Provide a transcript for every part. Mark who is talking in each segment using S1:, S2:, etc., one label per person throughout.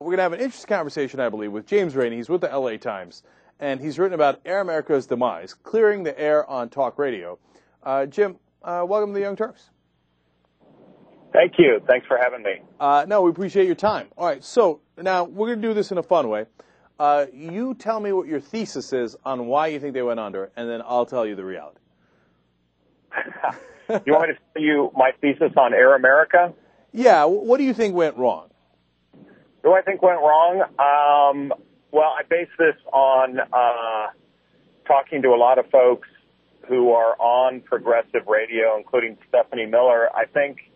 S1: We're going to have an interesting conversation, I believe, with Jaimes Rant. He's with the LA Times, and he's written about Air America's demise, clearing the air on talk radio. Jim, welcome to the Young Turks.
S2: Thank you. Thanks for having me.
S1: No, we appreciate your time. All right, so now we're going to do this in a fun way. You tell me what your thesis is on why you think they went under, and then I'll tell you the reality.
S2: You want me to tell you my thesis on Air America?
S1: Yeah, what do you think went wrong?
S2: What do I think went wrong? Well, I base this on talking to a lot of folks who are on progressive radio, including Stephanie Miller. I think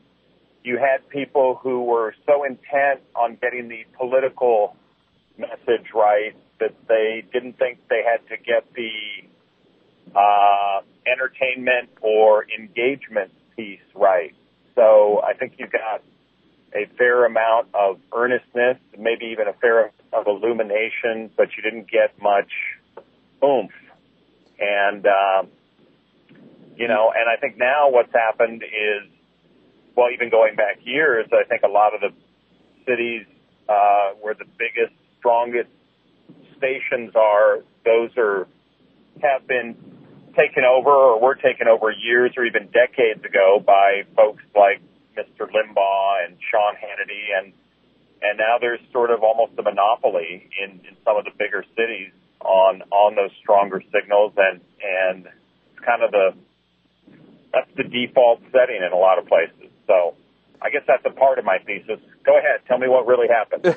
S2: you had people who were so intent on getting the political message right that they didn't think they had to get the entertainment or engagement piece right. So I think you got a fair amount of earnestness, maybe even a fair amount of illumination, but you didn't get much oomph. And, and I think now what's happened is, well, even going back years, I think a lot of the cities where the biggest, strongest stations are, those have been taken over or were taken over years or even decades ago by folks like Mr. Limbaugh and Sean Hannity, and now there's sort of almost a monopoly in some of the bigger cities on those stronger signals, and it's kind of that's the default setting in a lot of places. So I guess that's a part of my thesis. Go ahead, tell me what really happened.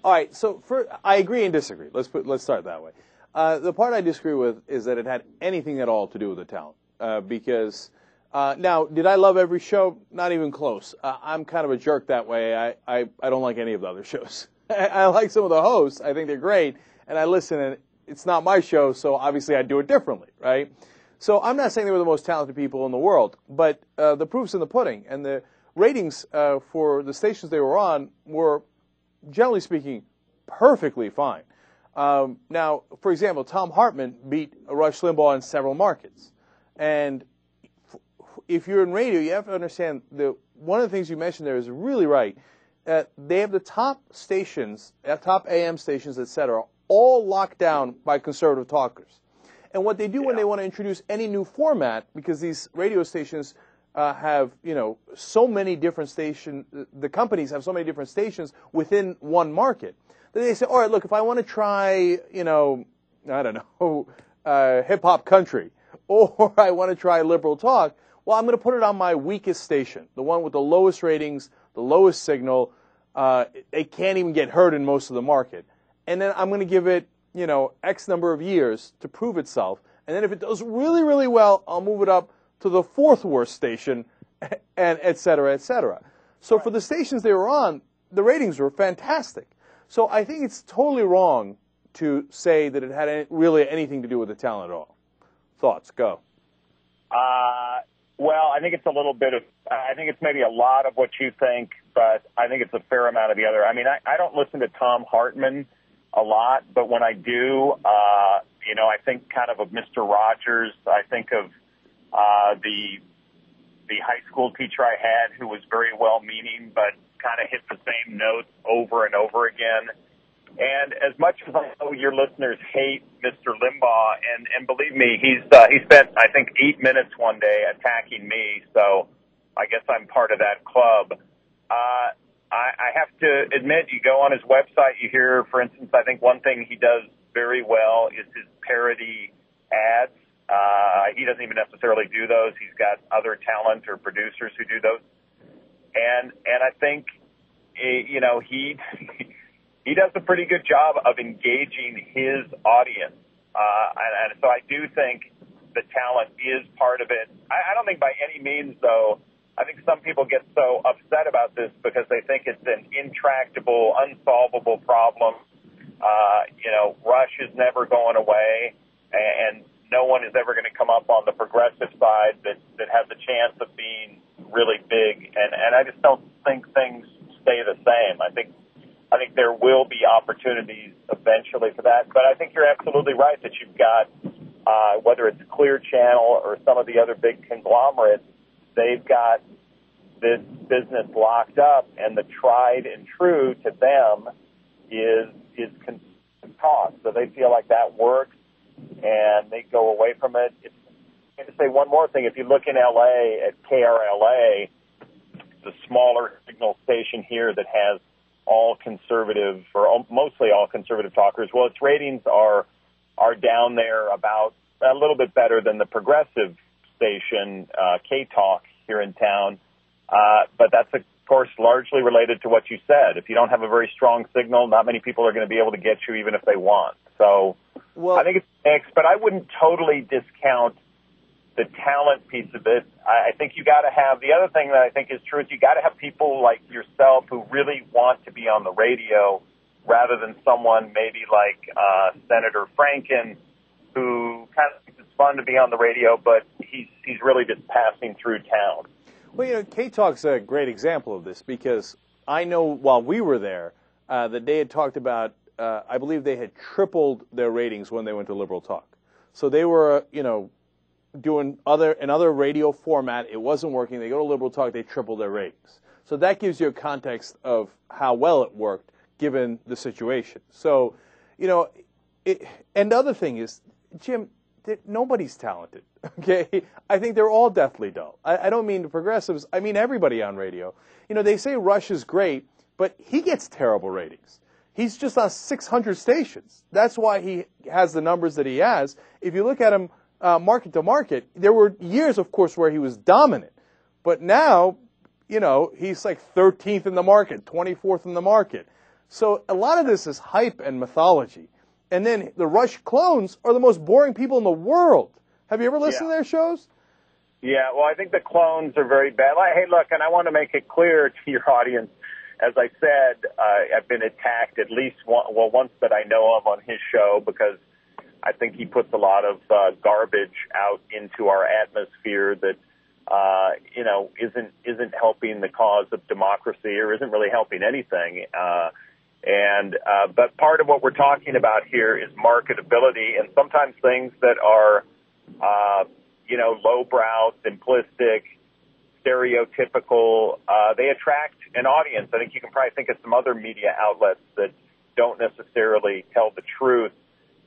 S1: All right, so I agree and disagree. Let's start that way. The part I disagree with is that it had anything at all to do with the talent, because. Now, did I love every show? Not even close. I'm kind of a jerk that way. I don't like any of the other shows. I like some of the hosts. I think they're great, and I listen, and it's not my show, so obviously I do it differently, right? So I'm not saying they were the most talented people in the world, but the proof's in the pudding, and the ratings for the stations they were on were, generally speaking, perfectly fine. Now, for example, Tom Hartman beat Rush Limbaugh in several markets, and if you're in radio, you have to understand one of the things you mentioned there is really right. They have the top stations, top AM stations, etc., all locked down by conservative talkers. And what they do when they want to introduce any new format, because these radio stations have, so many different stations, the companies have so many different stations within one market, that they say, all right, look, if I want to try, I don't know, hip-hop country, or I want to try liberal talk, well, I'm going to put it on my weakest station, the one with the lowest ratings, the lowest signal. It can't even get heard in most of the market. And then I'm going to give it, X number of years to prove itself. And then if it does really, really well, I'll move it up to the fourth worst station, and et cetera, et cetera. So for the stations they were on, the ratings were fantastic. So I think it's totally wrong to say that it had really anything to do with the talent at all. Thoughts? Go.
S2: Well, I think it's I think it's maybe a lot of what you think, but I think it's a fair amount of the other. I mean, I don't listen to Tom Hartman a lot, but when I do, I think kind of Mr. Rogers. I think of the high school teacher I had who was very well-meaning, but kind of hit the same notes over and over again. And as much as I know your listeners hate Mr. Limbaugh, and believe me, he spent, I think, 8 minutes one day attacking me, so I guess I'm part of that club. I have to admit, you go on his website, you hear, for instance, I think one thing he does very well is his parody ads. He doesn't even necessarily do those. He's got other talent or producers who do those. And I think, he does a pretty good job of engaging his audience. And so I do think the talent is part of it. I don't think by any means, though, I think some people get so upset about this because they think it's an intractable, unsolvable problem. Rush is never going away, and no one is ever going to come up on the progressive side that has a chance of being really big. And I just don't think things stay the same. I think there will be opportunities eventually for that. But I think you're absolutely right that you've got, whether it's Clear Channel or some of the other big conglomerates, they've got this business locked up, and the tried and true to them is cost. So they feel like that works, and they go away from it. I'm going to say one more thing. If you look in L.A. at KRLA, the smaller signal station here that has all conservative, or mostly all conservative talkers, well, its ratings are down there about a little bit better than the progressive station, K-Talk, here in town. But that's, of course, largely related to what you said. If you don't have a very strong signal, not many people are going to be able to get you even if they want. So I think it's mixed, but I wouldn't totally discount the talent piece of it. I think you got to have, the other thing that I think is true is you got to have people like yourself who really want to be on the radio rather than someone maybe like Senator Franken, who kind of thinks it's fun to be on the radio, but he's really just passing through town.
S1: Well, K-Talk's a great example of this, because I know while we were there that they had talked about, I believe they had tripled their ratings when they went to Liberal Talk. So they were, doing another radio format. It wasn't working. They go to Liberal Talk, they triple their ratings. So that gives you a context of how well it worked given the situation. So, and the other thing is, Jim, nobody's talented, okay? I think they're all deathly dull. I don't mean the progressives. I mean everybody on radio. They say Rush is great, but he gets terrible ratings. He's just on 600 stations. That's why he has the numbers that he has. If you look at him market to market, there were years, of course, where he was dominant. But now, he's like 13th in the market, 24th in the market. So a lot of this is hype and mythology. And then the Rush clones are the most boring people in the world. Have you ever listened to their shows?
S2: Yeah, well, I think the clones are very bad. Hey, look, and I want to make it clear to your audience, as I said, I've been attacked at least once that I know of on his show, because I think he puts a lot of garbage out into our atmosphere that, isn't helping the cause of democracy or isn't really helping anything. But part of what we're talking about here is marketability, and sometimes things that are, lowbrow, simplistic, stereotypical, they attract an audience. I think you can probably think of some other media outlets that don't necessarily tell the truth,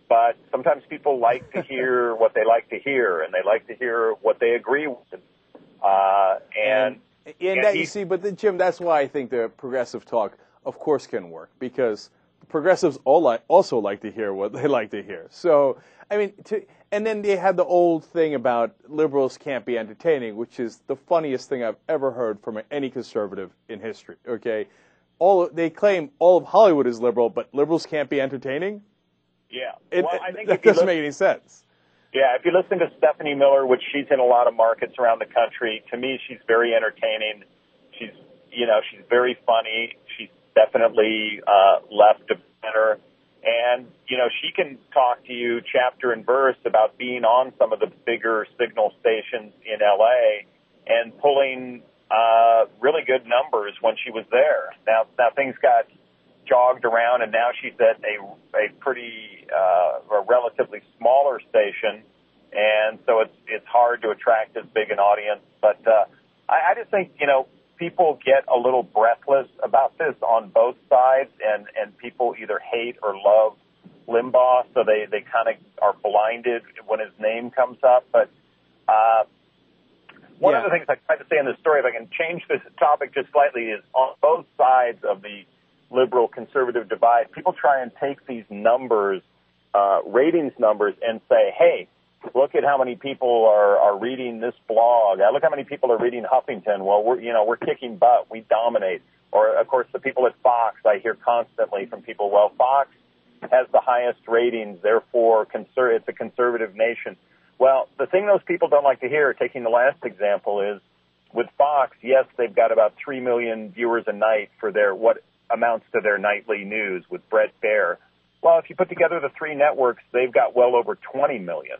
S2: but sometimes people like to hear what they like to hear, and they like to hear what they agree with.
S1: But Jim, that's why I think the progressive talk, of course, can work, because progressives also like to hear what they like to hear. So, and then they had the old thing about liberals can't be entertaining, which is the funniest thing I've ever heard from any conservative in history, okay? They claim all of Hollywood is liberal, but liberals can't be entertaining?
S2: Yeah. I think
S1: that doesn't make any sense.
S2: Yeah, if you listen to Stephanie Miller, which she's in a lot of markets around the country, to me she's very entertaining. She's very funny. She's definitely left of center. And, she can talk to you chapter and verse about being on some of the bigger signal stations in L.A. and pulling really good numbers when she was there. Now things got jogged around, and now she's at a pretty a relatively smaller station, and so it's hard to attract as big an audience. But I just think people get a little breathless about this on both sides, and people either hate or love Limbaugh, so they kind of are blinded when his name comes up. But one of the things I tried to say in this story, if I can change this topic just slightly, is on both sides of the liberal-conservative divide, people try and take these numbers, ratings numbers, and say, hey, look at how many people are reading this blog. Look how many people are reading Huffington. Well, we're kicking butt. We dominate. Or, of course, the people at Fox, I hear constantly from people, well, Fox has the highest ratings, therefore it's a conservative nation. Well, the thing those people don't like to hear, taking the last example, is with Fox, yes, they've got about 3 million viewers a night for their what amounts to their nightly news with Bret Baier. Well, if you put together the three networks, they've got well over 20 million.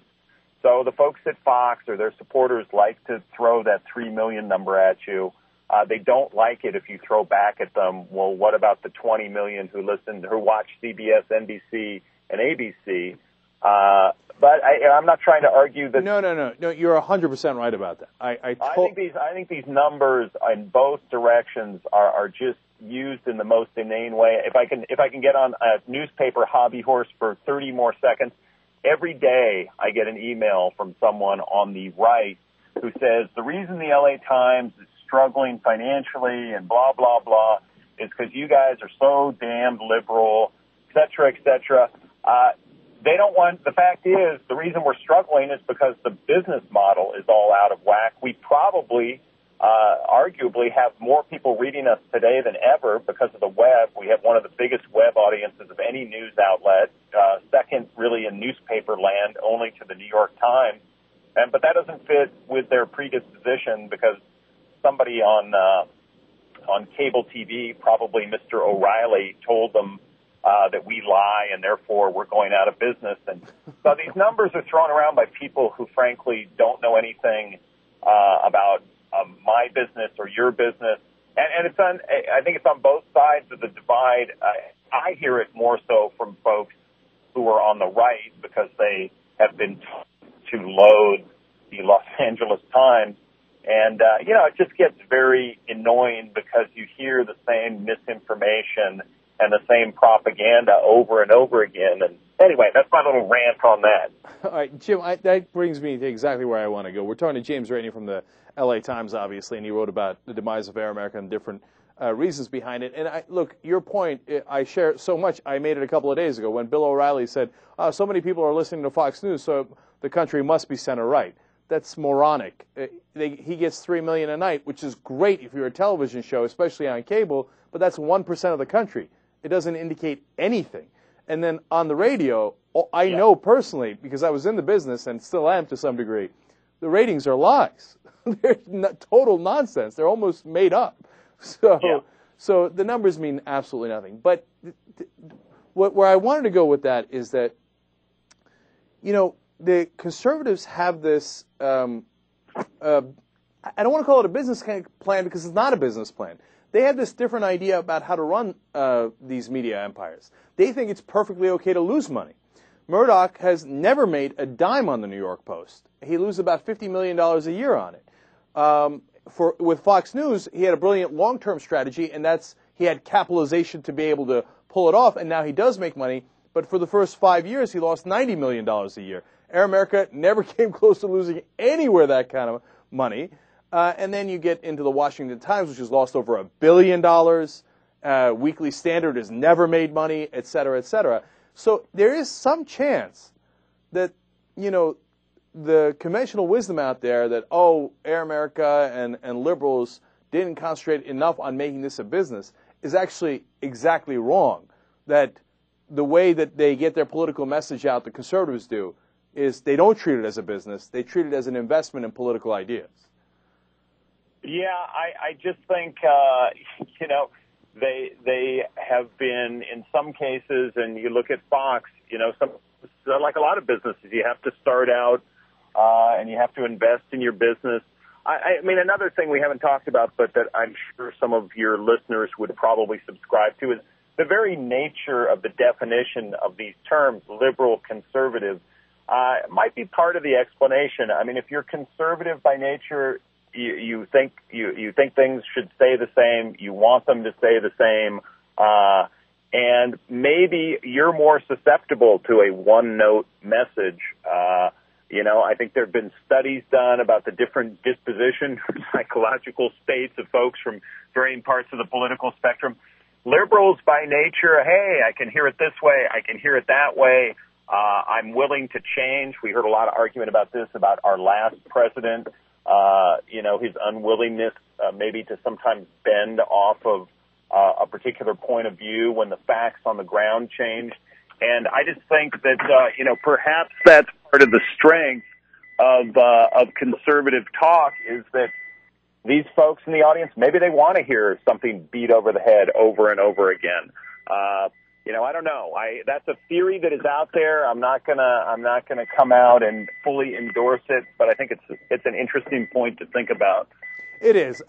S2: So the folks at Fox or their supporters like to throw that 3 million number at you. They don't like it if you throw back at them, well, what about the 20 million who watch CBS, NBC, and ABC? But I'm not trying to argue that.
S1: No. You're 100% right about that. I
S2: think these numbers in both directions are just used in the most inane way. If I can get on a newspaper hobby horse for 30 more seconds, every day I get an email from someone on the right who says the reason the LA Times is struggling financially and blah blah blah is because you guys are so damned liberal, et cetera, et cetera. They don't want, the fact is, the reason we're struggling is because the business model is all out of whack. We probably, arguably, have more people reading us today than ever because of the web. We have one of the biggest web audiences of any news outlet, second really in newspaper land, only to the New York Times. But that doesn't fit with their predisposition because somebody on cable TV, probably Mr. O'Reilly, told them that we lie and therefore we're going out of business. And so these numbers are thrown around by people who frankly don't know anything about my business or your business. And it's I think it's on both sides of the divide. I hear it more so from folks who are on the right because they have been taught to loathe the Los Angeles Times. And, it just gets very annoying because you hear the same misinformation and the same propaganda over and over again. And anyway, that's my little rant on that.
S1: All right, Jim, that brings me to exactly where I want to go. We're talking to Jaimes Rant from the LA Times, obviously, and he wrote about the demise of Air America and different reasons behind it. And look, your point, I share so much. I made it a couple of days ago when Bill O'Reilly said, so many people are listening to Fox News, so the country must be center-right. That's moronic. He gets $3 million a night, which is great if you're a television show, especially on cable, but that's 1% of the country. It doesn't indicate anything. And then on the radio, I know personally, because I was in the business and still am to some degree, the ratings are lies. They're total nonsense. They're almost made up. So the numbers mean absolutely nothing. But where I wanted to go with that is that, the conservatives have this, I don't want to call it a business plan because it's not a business plan. They have this different idea about how to run these media empires. They think it's perfectly okay to lose money. Murdoch has never made a dime on the New York Post. He loses about $50 million a year on it. With Fox News, he had a brilliant long-term strategy, and he had capitalization to be able to pull it off, and now he does make money. But for the first 5 years, he lost $90 million a year. Air America never came close to losing anywhere that kind of money. And then you get into the Washington Times, which has lost over $1 billion. Weekly Standard has never made money, et cetera, et cetera. So there is some chance that, the conventional wisdom out there that, Air America and liberals didn't concentrate enough on making this a business is actually exactly wrong. That the way that they get their political message out, the conservatives do, is they don't treat it as a business. They treat it as an investment in political ideas.
S2: Yeah, I just think, they have been, in some cases, and you look at Fox, like a lot of businesses, you have to start out and you have to invest in your business. I mean, another thing we haven't talked about, but that I'm sure some of your listeners would probably subscribe to, is the very nature of the definition of these terms, liberal, conservative, might be part of the explanation. I mean, if you're conservative by nature, you think things should stay the same, you want them to stay the same, and maybe you're more susceptible to a one-note message. I think there have been studies done about the different disposition, psychological states of folks from varying parts of the political spectrum. Liberals by nature, hey, I can hear it this way, I can hear it that way. I'm willing to change. We heard a lot of argument about this, about our last president, his unwillingness maybe to sometimes bend off of a particular point of view when the facts on the ground changed. And I just think that, perhaps that's part of the strength of conservative talk is that these folks in the audience, maybe they want to hear something beat over the head over and over again. I don't know. That's a theory that is out there. I'm not gonna come out and fully endorse it, but I think it's an interesting point to think about.
S1: It is.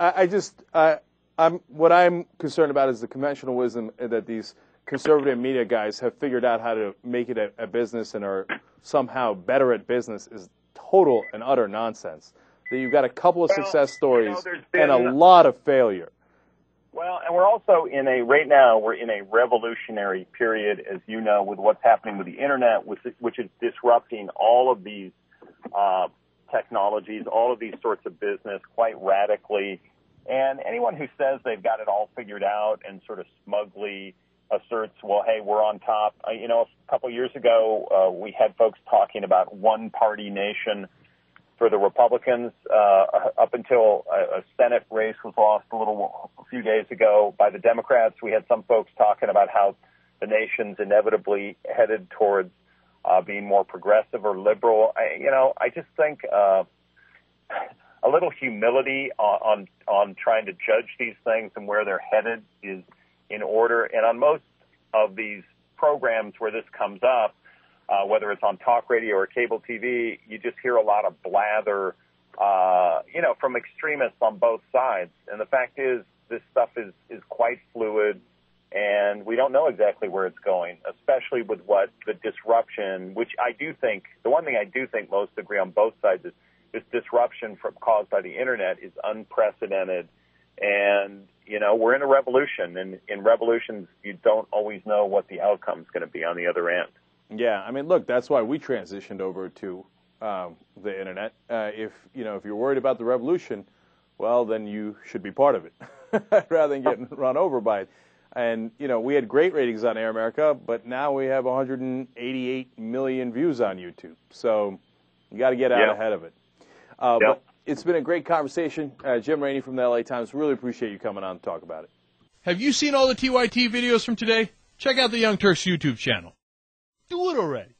S1: What I'm concerned about is the conventional wisdom that these conservative media guys have figured out how to make it a business and are somehow better at business is total and utter nonsense. That you've got a couple of success stories and a lot of failure.
S2: Well, and we're also right now we're in a revolutionary period, as you know, with what's happening with the internet, which is disrupting all of these technologies, all of these sorts of business quite radically. And anyone who says they've got it all figured out and sort of smugly asserts, well, hey, we're on top. A couple of years ago, we had folks talking about one-party nation for the Republicans up until a Senate race was lost a few days ago by the Democrats. We had some folks talking about how the nation's inevitably headed towards being more progressive or liberal. I just think a little humility on trying to judge these things and where they're headed is in order. And on most of these programs where this comes up, whether it's on talk radio or cable TV, you just hear a lot of blather, from extremists on both sides. And the fact is, this stuff is quite fluid, and we don't know exactly where it's going, especially with what the disruption, which I do think, the one thing I do think most agree on both sides is this disruption caused by the internet is unprecedented. And, we're in a revolution, and in revolutions, you don't always know what the outcome's going to be on the other end.
S1: Yeah, look, that's why we transitioned over to the internet. If you're worried about the revolution, well, then you should be part of it rather than getting run over by it. And, we had great ratings on Air America, but now we have 188 million views on YouTube. So you got to get out ahead of it. But it's been a great conversation. Jim Rainey from the LA Times, really appreciate you coming on to talk about it.
S3: Have you seen all the TYT videos from today? Check out the Young Turks YouTube channel. Do it already.